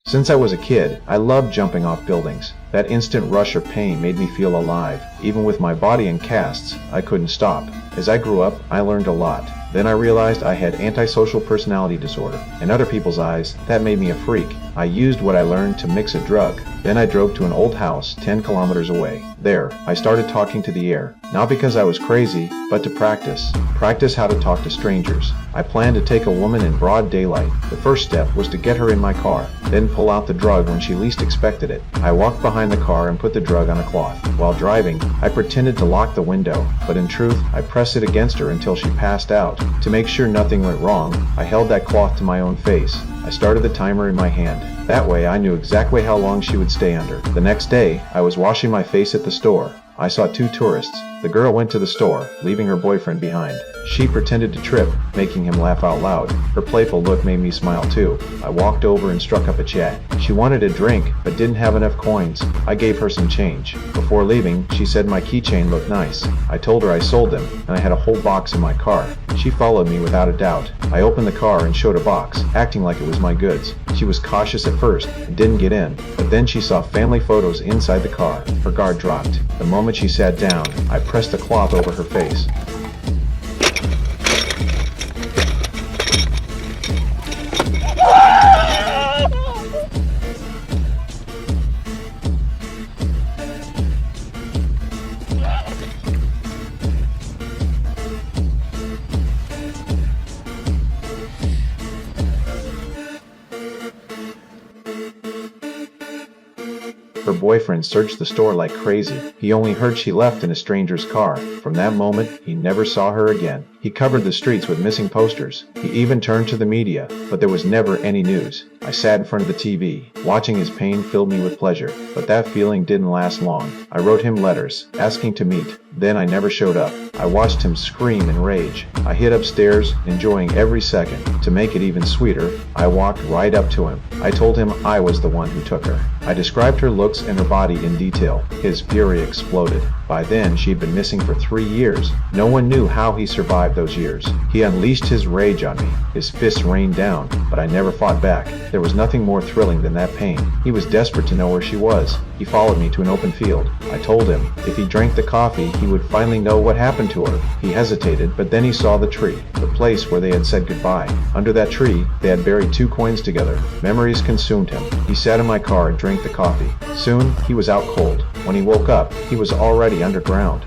Since I was a kid, I loved jumping off buildings. That instant rush of pain made me feel alive. Even with my body in casts, I couldn't stop. As I grew up, I learned a lot. Then I realized I had antisocial personality disorder. In other people's eyes, that made me a freak. I used what I learned to mix a drug. Then I drove to an old house 10 kilometers away. There, I started talking to the air. Not because I was crazy, but to practice. Practice how to talk to strangers. I planned to take a woman in broad daylight. The first step was to get her in my car, then pull out the drug when she least expected it. I walked behind the car and put the drug on a cloth. While driving, I pretended to lock the window, but in truth, I pressed it against her until she passed out. To make sure nothing went wrong, I held that cloth to my own face. I started the timer in my hand. That way I knew exactly how long she would stay under. The next day, I was washing my face at the store. I saw two tourists. The girl went to the store, leaving her boyfriend behind. She pretended to trip, making him laugh out loud. Her playful look made me smile too. I walked over and struck up a chat. She wanted a drink, but didn't have enough coins. I gave her some change. Before leaving, she said my keychain looked nice. I told her I sold them, and I had a whole box in my car. She followed me without a doubt. I opened the car and showed a box, acting like it was my goods. She was cautious at first and didn't get in, but then she saw family photos inside the car. Her guard dropped. The moment she sat down, I pressed the cloth over her face. Her boyfriend searched the store like crazy. He only heard she left in a stranger's car. From that moment, he never saw her again. He covered the streets with missing posters. He even turned to the media, but there was never any news. I sat in front of the TV. Watching his pain filled me with pleasure, but that feeling didn't last long. I wrote him letters, asking to meet. Then I never showed up. I watched him scream in rage. I hid upstairs, enjoying every second. To make it even sweeter, I walked right up to him. I told him I was the one who took her. I described her looks and her body in detail. His fury exploded. By then, she'd been missing for 3 years. No one knew how he survived those years. He unleashed his rage on me. His fists rained down, but I never fought back. There was nothing more thrilling than that pain. He was desperate to know where she was. He followed me to an open field. I told him if he drank the coffee, he would finally know what happened to her. He hesitated, but then he saw the tree, the place where they had said goodbye. Under that tree, they had buried 2 coins together. Memories consumed him. He sat in my car and drank the coffee. Soon, he was out cold. When he woke up, he was already underground.